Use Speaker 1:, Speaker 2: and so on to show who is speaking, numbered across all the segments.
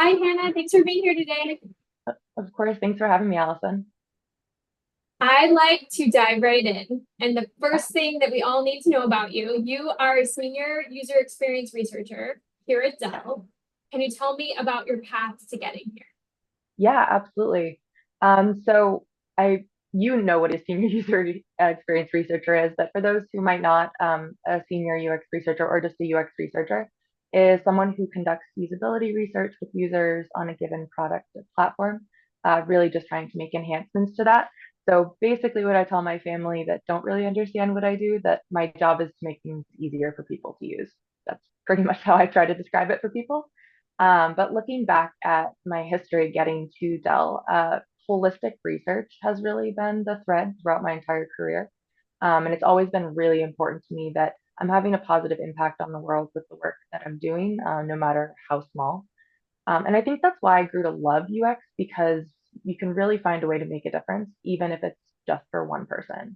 Speaker 1: Hi, Hannah. Thanks for being here today.
Speaker 2: Of course, thanks for having me, Allison.
Speaker 1: I'd like to dive right in. And the first thing that we all need to know about you, you are a senior user experience researcher here at Dell. Can you tell me about your path to getting here?
Speaker 2: Yeah, absolutely. So you know what a senior user experience researcher is, but for those who might not, a senior UX researcher or just a UX researcher is someone who conducts usability research with users on a given product or platform, really just trying to make enhancements to that. So basically, what I tell my family that don't really understand what I do, that my job is to make things easier for people to use. That's pretty much how I try to describe it for people. But looking back at my history getting to Dell, holistic research has really been the thread throughout my entire career. And it's always been really important to me that I'm having a positive impact on the world with the work that I'm doing, no matter how small. And I think that's why I grew to love UX because you can really find a way to make a difference, even if it's just for one person.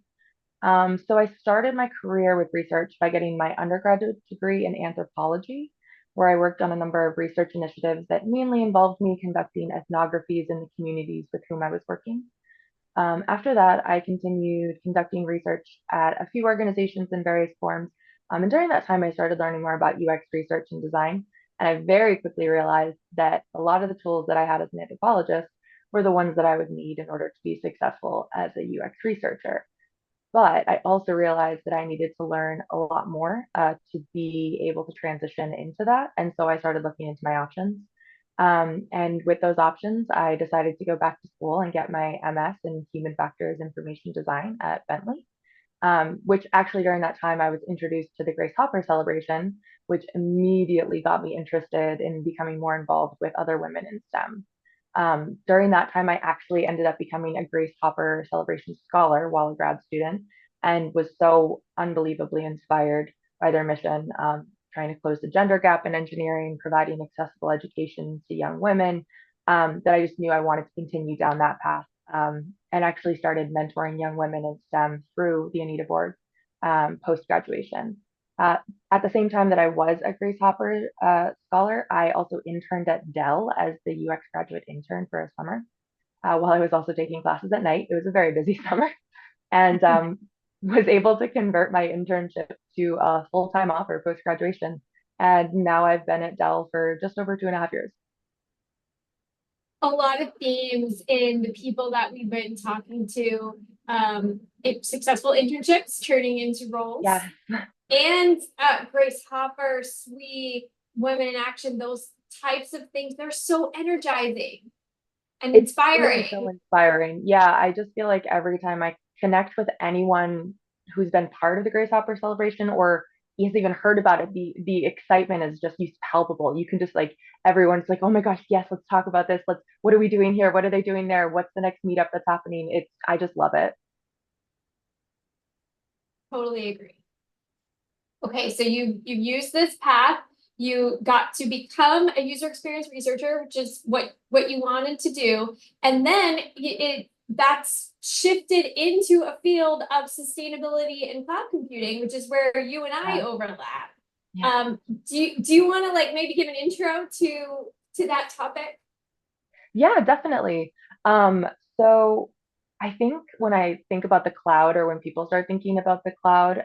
Speaker 2: So I started my career with research by getting my undergraduate degree in anthropology, where I worked on a number of research initiatives that mainly involved me conducting ethnographies in the communities with whom I was working. After that, I continued conducting research at a few organizations in various forms. And during that time, I started learning more about UX research and design. And I very quickly realized that a lot of the tools that I had as an anthropologist were the ones that I would need in order to be successful as a UX researcher. But I also realized that I needed to learn a lot more to be able to transition into that. And so I started looking into my options. And with those options, I decided to go back to school and get my MS in human factors information design at Bentley, which actually during that time I was introduced to the Grace Hopper celebration, which immediately got me interested in becoming more involved with other women in STEM. During that time, I actually ended up becoming a Grace Hopper Celebration Scholar while a grad student and was so unbelievably inspired by their mission, trying to close the gender gap in engineering, providing accessible education to young women, that I just knew I wanted to continue down that path, and actually started mentoring young women in STEM through the Anita Board post graduation. Uh, at the same time that I was a Grace Hopper scholar, I also interned at Dell as the UX graduate intern for a summer, while I was also taking classes at night. It was a very busy summer, and was able to convert my internship to a full-time offer post graduation. And now I've been at Dell for just over 2.5 years.
Speaker 1: A lot of themes in the people that we've been talking to, successful internships turning into roles,
Speaker 2: Yeah,
Speaker 1: and Grace Hopper, sweet women in action, those types of things, they're so energizing and
Speaker 2: it's really
Speaker 1: inspiring.
Speaker 2: so inspiring. Yeah, I just feel like every time I connect with anyone who's been part of the Grace Hopper celebration or has even heard about it, the excitement is just palpable. You can just like everyone's like, oh my gosh, yes, let's talk about this. Let's what are we doing here? What are they doing there? What's the next meetup that's happening? It's I just love it.
Speaker 1: Totally agree. Okay, so you've used this path. You got to become a user experience researcher, which is what you wanted to do, and then that's shifted into a field of sustainability and cloud computing, which is where you and I
Speaker 2: Yeah.
Speaker 1: overlap.
Speaker 2: Yeah.
Speaker 1: Do you want to like maybe give an intro to that topic?
Speaker 2: Yeah, definitely. Um, so I think when I think about the cloud or when people start thinking about the cloud,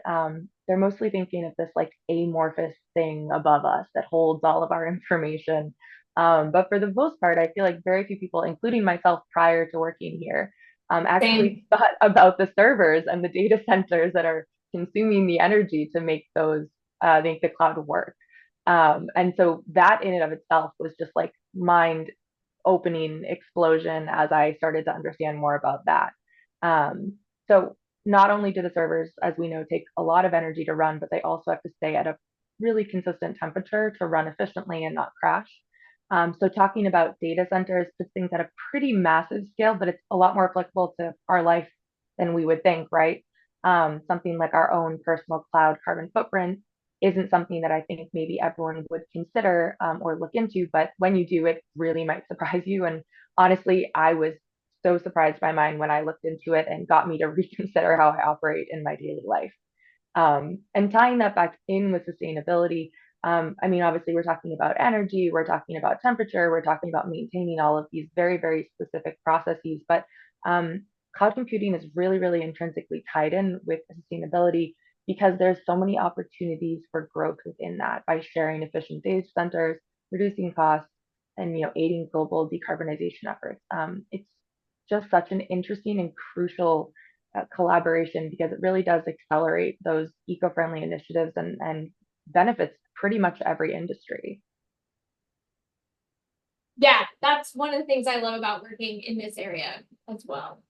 Speaker 2: they're mostly thinking of this like amorphous thing above us that holds all of our information. But for the most part, I feel like very few people, including myself prior to working here, actually
Speaker 1: Same.
Speaker 2: thought about the servers and the data centers that are consuming the energy to make make the cloud work. And so that in and of itself was just like mind opening explosion as I started to understand more about that. So not only do the servers, as we know, take a lot of energy to run, but they also have to stay at a really consistent temperature to run efficiently and not crash. So talking about data centers puts things at a pretty massive scale, but it's a lot more applicable to our life than we would think, right? Something like our own personal cloud carbon footprint isn't something that I think maybe everyone would consider or look into. But when you do, it really might surprise you. And honestly, I was so surprised by mine when I looked into it and got me to reconsider how I operate in my daily life. And tying that back in with sustainability, I mean, obviously, we're talking about energy, we're talking about temperature, we're talking about maintaining all of these very, very specific processes. But um, cloud computing is really, really intrinsically tied in with sustainability because there's so many opportunities for growth within that by sharing efficient data centers, reducing costs, and aiding global decarbonization efforts. It's just such an interesting and crucial collaboration because it really does accelerate those eco-friendly initiatives and benefits pretty much every industry.
Speaker 1: Yeah, that's one of the things I love about working in this area as well.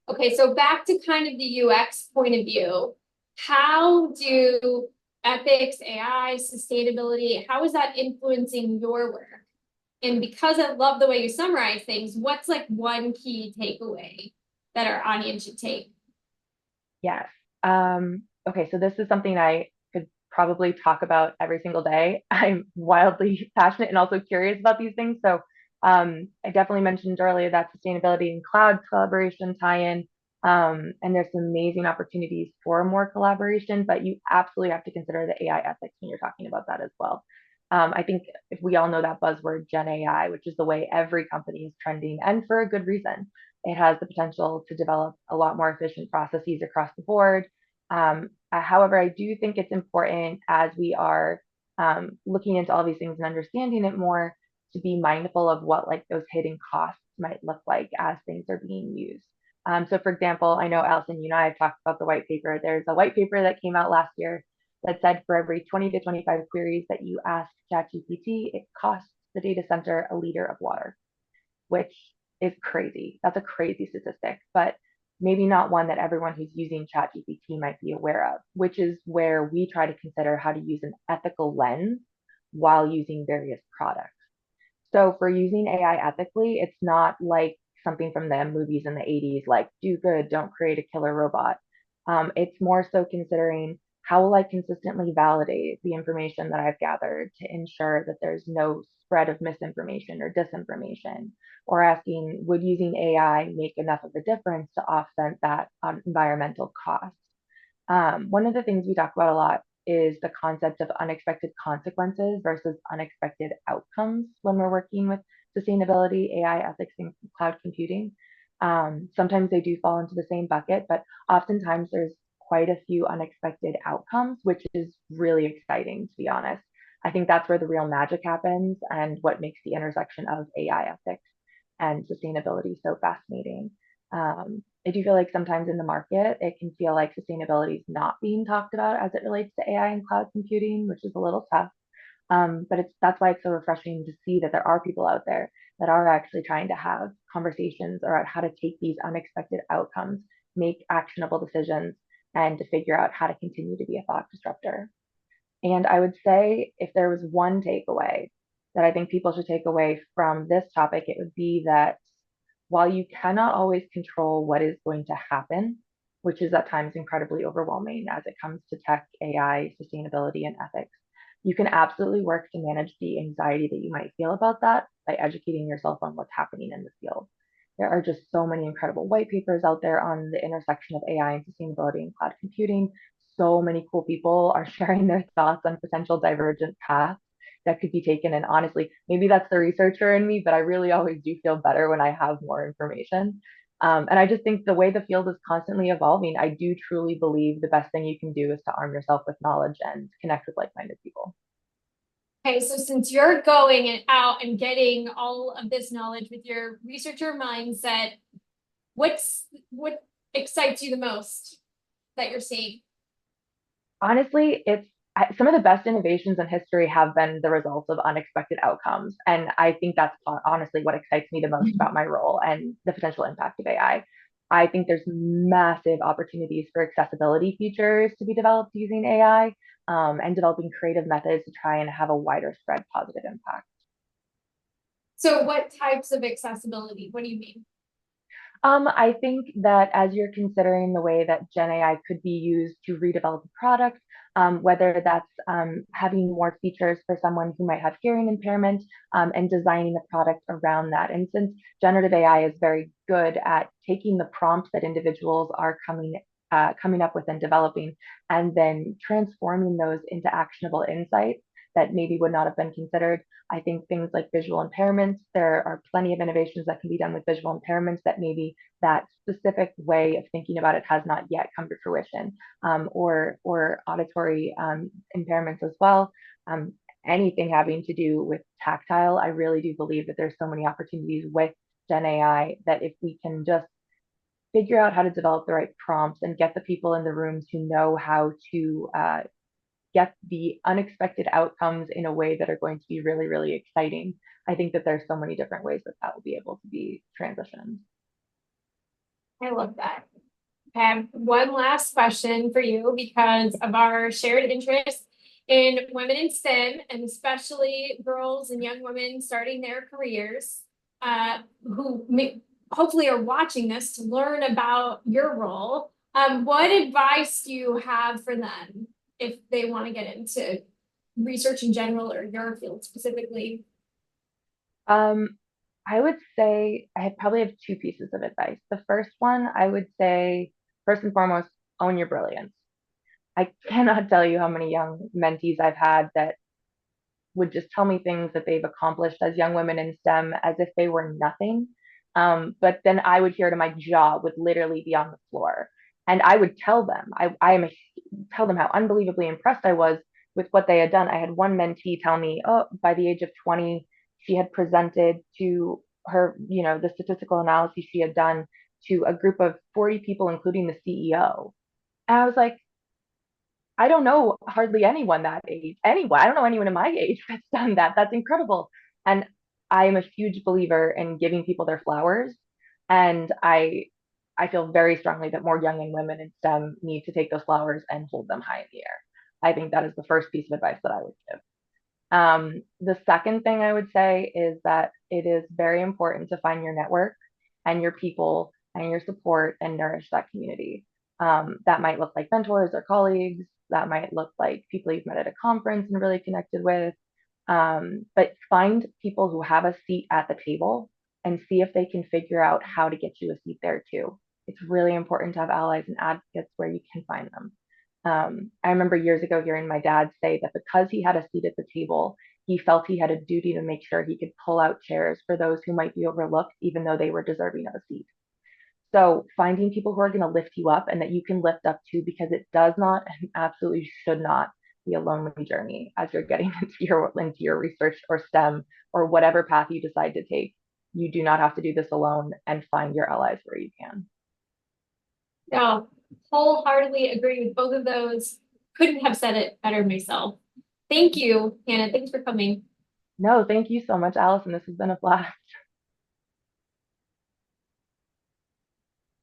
Speaker 1: Okay, so back to kind of the UX point of view, how do ethics, AI, sustainability, how is that influencing your work? And because I love the way you summarize things, what's like one key takeaway that our audience should take?
Speaker 2: Yes. Okay, so this is something I could probably talk about every single day. I'm wildly passionate and also curious about these things. So I definitely mentioned earlier that sustainability and cloud collaboration tie-in. And there's some amazing opportunities for more collaboration, but you absolutely have to consider the AI ethics when you're talking about that as well. I think if we all know that buzzword Gen AI, which is the way every company is trending, and for a good reason. It has the potential to develop a lot more efficient processes across the board. However, I do think it's important as we are looking into all these things and understanding it more to be mindful of what like those hidden costs might look like as things are being used. So for example, I know Alyson, you and I have talked about the white paper. There's a white paper that came out last year that said for every 20 to 25 queries that you ask ChatGPT, it costs the data center a liter of water, which is crazy. That's a crazy statistic, but maybe not one that everyone who's using ChatGPT might be aware of, which is where we try to consider how to use an ethical lens while using various products. So for using AI ethically, it's not like something from the movies in the 80s, like do good, don't create a killer robot. It's more so considering how will I consistently validate the information that I've gathered to ensure that there's no spread of misinformation or disinformation, or asking, would using AI make enough of a difference to offset that environmental cost? One of the things we talk about a lot is the concept of unexpected consequences versus unexpected outcomes when we're working with sustainability, AI ethics, and cloud computing. Sometimes they do fall into the same bucket, but oftentimes there's quite a few unexpected outcomes, which is really exciting, to be honest. I think that's where the real magic happens and what makes the intersection of AI ethics and sustainability so fascinating. I do feel like sometimes in the market, it can feel like sustainability is not being talked about as it relates to AI and cloud computing, which is a little tough. But that's why it's so refreshing to see that there are people out there that are actually trying to have conversations around how to take these unexpected outcomes, make actionable decisions, and to figure out how to continue to be a thought disruptor. And I would say if there was one takeaway that I think people should take away from this topic, it would be that while you cannot always control what is going to happen, which is at times incredibly overwhelming as it comes to tech, AI, sustainability, and ethics, you can absolutely work to manage the anxiety that you might feel about that by educating yourself on what's happening in the field. There are just so many incredible white papers out there on the intersection of AI and sustainability and cloud computing. So many cool people are sharing their thoughts on potential divergent paths that could be taken. And honestly, maybe that's the researcher in me, but I really always do feel better when I have more information. And I just think the way the field is constantly evolving, I do truly believe the best thing you can do is to arm yourself with knowledge and connect with like-minded people.
Speaker 1: Okay, so since you're going and out and getting all of this knowledge with your researcher mindset, what excites you the most that you're seeing?
Speaker 2: Honestly, it's some of the best innovations in history have been the result of unexpected outcomes. And I think that's honestly what excites me the most about my role and the potential impact of AI. I think there's massive opportunities for accessibility features to be developed using AI, and developing creative methods to try and have a wider spread positive impact.
Speaker 1: So what types of accessibility? What do you mean?
Speaker 2: I think that as you're considering the way that Gen AI could be used to redevelop a product, whether that's having more features for someone who might have hearing impairment, and designing a product around that. And since generative AI is very good at taking the prompts that individuals are coming up with and developing, and then transforming those into actionable insights, that maybe would not have been considered. I think things like visual impairments, there are plenty of innovations that can be done with visual impairments that maybe that specific way of thinking about it has not yet come to fruition, or auditory impairments as well. Um, Anything having to do with tactile, I really do believe that there's so many opportunities with Gen AI that if we can just figure out how to develop the right prompts and get the people in the rooms who know how to get the unexpected outcomes in a way that are going to be really, really exciting. I think that there's so many different ways that that will be able to be transitioned.
Speaker 1: I love that. I have one last question for you because of our shared interest in women in STEM, and especially girls and young women starting their careers, who hopefully are watching this to learn about your role. What advice do you have for them if they want to get into research in general or your field specifically?
Speaker 2: Um, I would say I probably have two pieces of advice. The first one, I would say, first and foremost, own your brilliance. I cannot tell you how many young mentees I've had that would just tell me things that they've accomplished as young women in STEM as if they were nothing. But then I would hear to my jaw would literally be on the floor. And I would tell them, tell them how unbelievably impressed I was with what they had done. I had one mentee tell me, oh, by the age of 20, she had presented to her, the statistical analysis she had done to a group of 40 people, including the CEO. And I was like, I don't know hardly anyone that age. Anyone, I don't know anyone in my age that's done that. That's incredible. And I am a huge believer in giving people their flowers. And I feel very strongly that more young women in STEM need to take those flowers and hold them high in the air. I think that is the first piece of advice that I would give. The second thing I would say is that it is very important to find your network and your people and your support and nourish that community. That might look like mentors or colleagues. That might look like people you've met at a conference and really connected with. But find people who have a seat at the table and see if they can figure out how to get you a seat there too. It's really important to have allies and advocates where you can find them. I remember years ago hearing my dad say that because he had a seat at the table, he felt he had a duty to make sure he could pull out chairs for those who might be overlooked, even though they were deserving of a seat. So finding people who are going to lift you up and that you can lift up to, because it does not and absolutely should not be a lonely journey as you're getting into your research or STEM or whatever path you decide to take. You do not have to do this alone, and find your allies where you can.
Speaker 1: No, wholeheartedly agree with both of those. Couldn't have said it better myself. Thank you, Hannah. Thanks for coming.
Speaker 2: No, thank you so much, Alyson. This has been a blast.